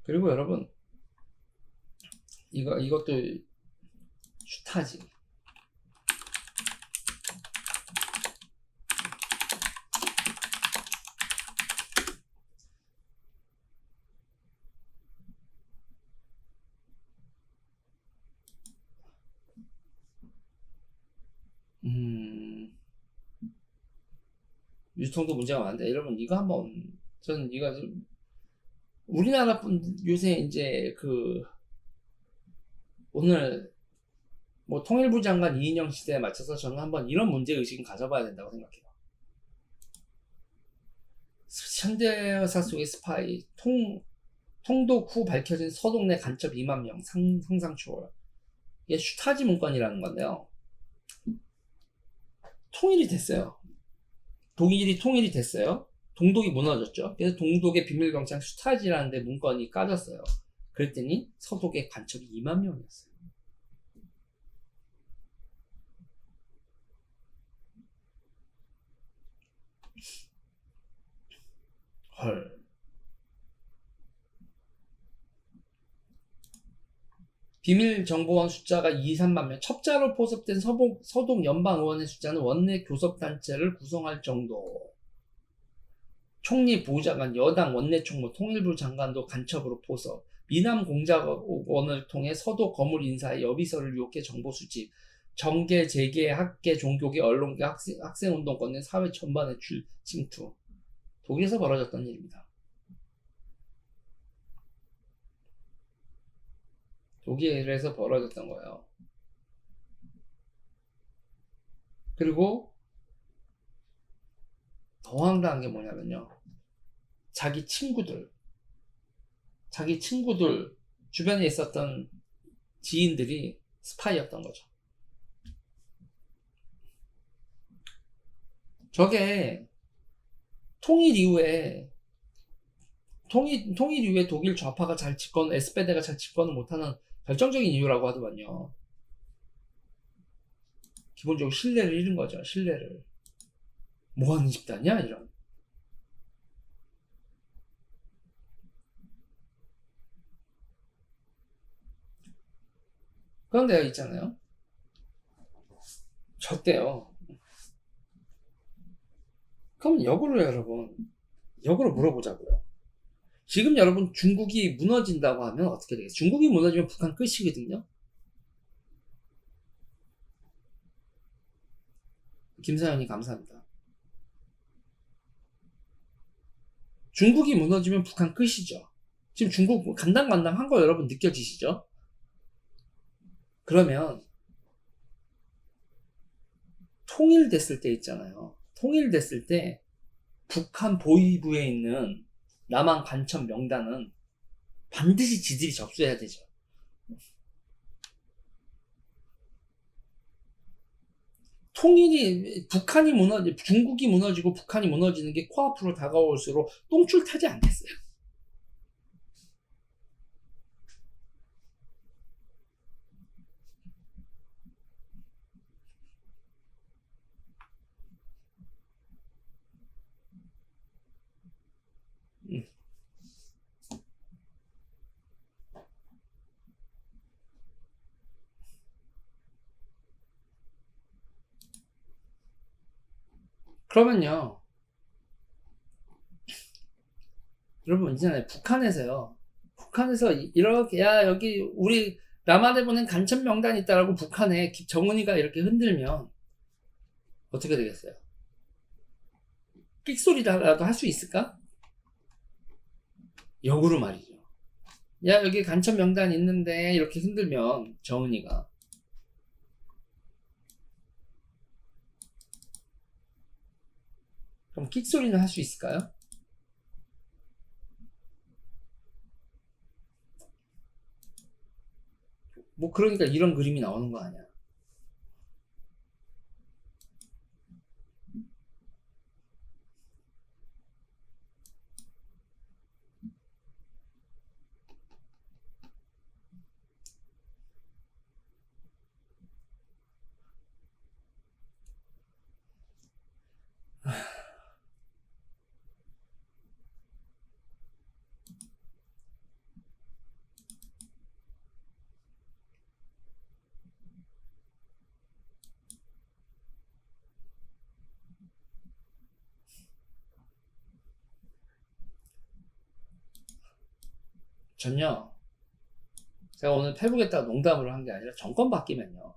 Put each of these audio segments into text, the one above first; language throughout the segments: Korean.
그리고 여러분, 이것도 슈타지. 유통도 문제가 많은데, 여러분, 이거 한번, 저는 이거 좀, 우리나라 분 요새 이제 오늘 뭐 통일부 장관 이인영 시대에 맞춰서 저는 한번 이런 문제의식은 가져봐야 된다고 생각해요. 현대사 속의 스파이, 통독 후 밝혀진 서독 내 간첩 2만 명, 상상 초월. 이게 슈타지 문건이라는 건데요. 통일이 됐어요. 독일이 통일이 됐어요. 동독이 무너졌죠. 그래서 동독의 비밀경찰 슈타지라는 데 문건이 까졌어요. 그랬더니 서독의 간첩이 2만 명이었어요. 헐. 비밀정보원 숫자가 2, 3만 명. 첩자로 포섭된 서독 연방의원의 숫자는 원내 교섭단체를 구성할 정도. 총리 보좌관, 여당 원내총무, 통일부 장관도 간첩으로 포섭. 미남 공작원을 통해 서독 거물 인사의 여비서를 유혹해 정보 수집. 정계, 재계, 학계, 종교계, 언론계, 학생운동권 등 사회 전반에 침투. 독일에서 벌어졌던 일입니다. 독일에서 벌어졌던 거예요. 그리고 더 황당한 게 뭐냐면요. 자기 친구들, 주변에 있었던 지인들이 스파이였던 거죠. 저게 통일 이후에 독일 좌파가 잘 집권, SPD가 잘 집권을 못하는 결정적인 이유라고 하더만요. 기본적으로 신뢰를 잃은 거죠. 신뢰를. 뭐하는 집단이야? 이런. 그런 데가 있잖아요. 졌대요. 그럼 역으로 여러분, 역으로 물어보자고요. 지금 여러분 중국이 무너진다고 하면 어떻게 되겠어요? 중국이 무너지면 북한 끝이거든요. 김사연이 감사합니다. 중국이 무너지면 북한 끝이죠. 지금 중국 간당간당한 거 여러분 느껴지시죠? 그러면 통일됐을 때 있잖아요. 통일됐을 때 북한 보위부에 있는 남한 간첩 명단은 반드시 지들이 접수해야 되죠. 중국이 무너지고 북한이 무너지는 게 코앞으로 다가올수록 똥줄 타지 않겠어요? 그러면요. 여러분 있잖아요. 북한에서 이렇게 야 여기 우리 남한에 보낸 간첩 명단이 있다라고 북한에 정은이가 이렇게 흔들면 어떻게 되겠어요? 삑소리라도 할 수 있을까? 역으로 말이죠. 야 여기 간첩 명단 있는데 이렇게 흔들면 정은이가 그럼 끽소리는 할 수 있을까요? 뭐 그러니까 이런 그림이 나오는 거 아니야. 전요, 제가 오늘 페북에다가 농담으로 한 게 아니라 정권 바뀌면요.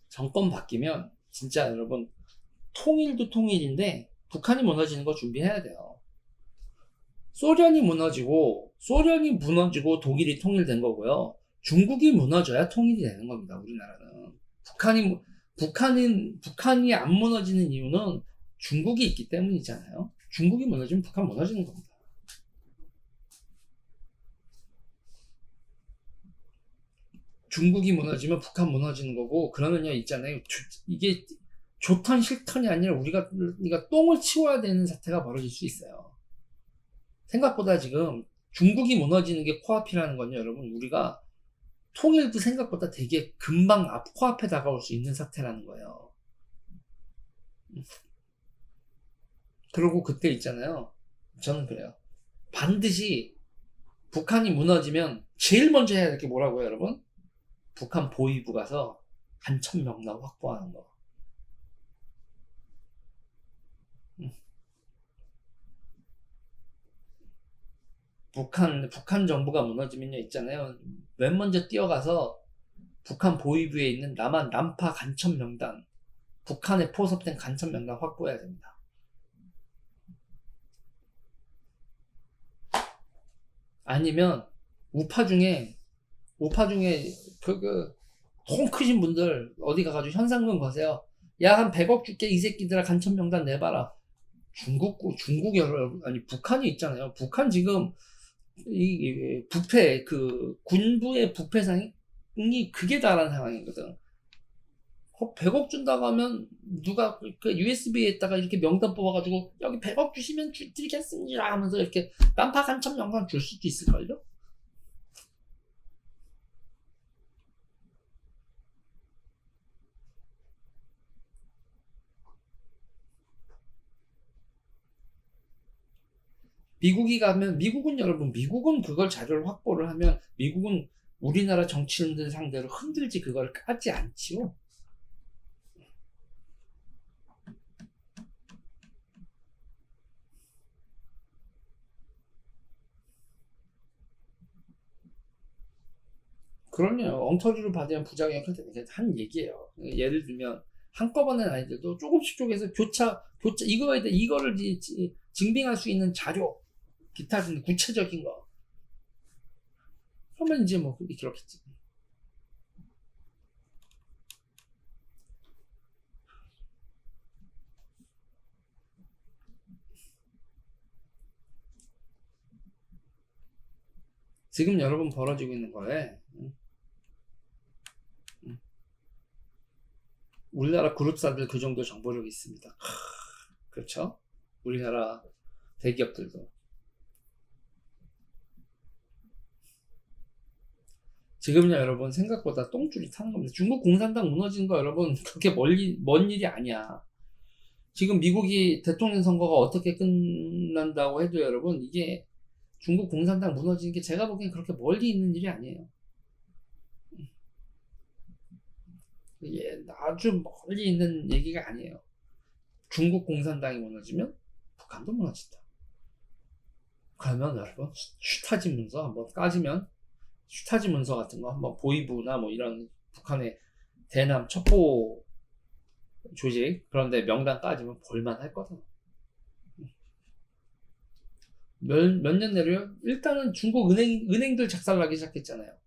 정권 바뀌면 진짜 여러분 통일도 통일인데 북한이 무너지는 거 준비해야 돼요. 소련이 무너지고 독일이 통일된 거고요. 중국이 무너져야 통일이 되는 겁니다. 우리나라는. 북한이 안 무너지는 이유는 중국이 있기 때문이잖아요. 중국이 무너지면 북한 무너지는 겁니다. 중국이 무너지면 북한 무너지는 거고, 그러면요, 있잖아요. 이게 좋던 싫던이 아니라 우리가 똥을 치워야 되는 사태가 벌어질 수 있어요. 생각보다 지금 중국이 무너지는 게 코앞이라는 건요, 여러분, 우리가 통일도 생각보다 되게 금방 코앞에 다가올 수 있는 사태라는 거예요. 그리고 그때 있잖아요. 저는 그래요. 반드시 북한이 무너지면 제일 먼저 해야 될 게 뭐라고요, 여러분? 북한 보위부 가서 간첩 명단 확보하는 거. 북한 정부가 무너지면요, 있잖아요. 맨 먼저 뛰어가서 북한 보위부에 있는 남파 간첩 명단, 북한에 포섭된 간첩 명단 확보해야 됩니다. 아니면 우파 중에 통 크신 분들 어디 가가지고 현상금 거세요. 야, 한 100억 줄게, 이 새끼들아, 간첩 명단 내봐라. 아니, 북한이 있잖아요. 북한 지금 군부의 부패상이 극에 달한 상황이거든. 100억 준다고 하면 누가 그 USB에다가 이렇게 명단 뽑아가지고 여기 100억 주시면 드리겠습니다 하면서 이렇게 난파 간첩 명단 줄 수도 있을걸요? 미국이 가면, 미국은 그걸 자료를 확보를 하면, 미국은 우리나라 정치인들 상대로 흔들지 그걸 까지 않지요. 그럼요. 엉터리로 받으면 부작용이 클 텐데, 한 얘기예요. 예를 들면, 한꺼번에 아이들도 조금씩 쪼개서 이거를 증빙할 수 있는 자료, 기타 등 구체적인 거. 그러면 이제 뭐, 그렇겠지. 지금 여러분 벌어지고 있는 거에, 우리나라 그룹사들 그 정도 정보력이 있습니다. 그렇죠? 우리나라 대기업들도. 지금요, 여러분, 생각보다 똥줄이 타는 겁니다. 중국 공산당 무너지는 거, 여러분, 그렇게 먼 일이 아니야. 지금 미국이 대통령 선거가 어떻게 끝난다고 해도 여러분, 이게 중국 공산당 무너지는 게 제가 보기엔 그렇게 멀리 있는 일이 아니에요. 이게 아주 멀리 있는 얘기가 아니에요. 중국 공산당이 무너지면 북한도 무너진다. 그러면 여러분, 슈타지 문서 한번 까지면, 슈타지 문서 같은 거 한번 보위부나 뭐 이런 북한의 대남 첩보 조직 그런데 명단 까지면 볼만할 거다. 몇 년 내로요? 일단은 중국 은행들 작살나기 시작했잖아요.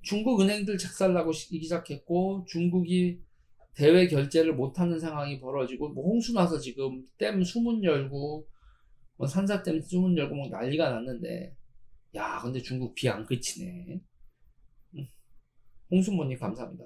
중국 은행들 작살나고 시작했고, 중국이 대외 결제를 못하는 상황이 벌어지고, 뭐 홍수 나서 지금 댐 수문 열고, 뭐 산사댐 수문 열고 뭐 난리가 났는데, 야, 근데 중국 비 안 그치네. 홍순모님 감사합니다.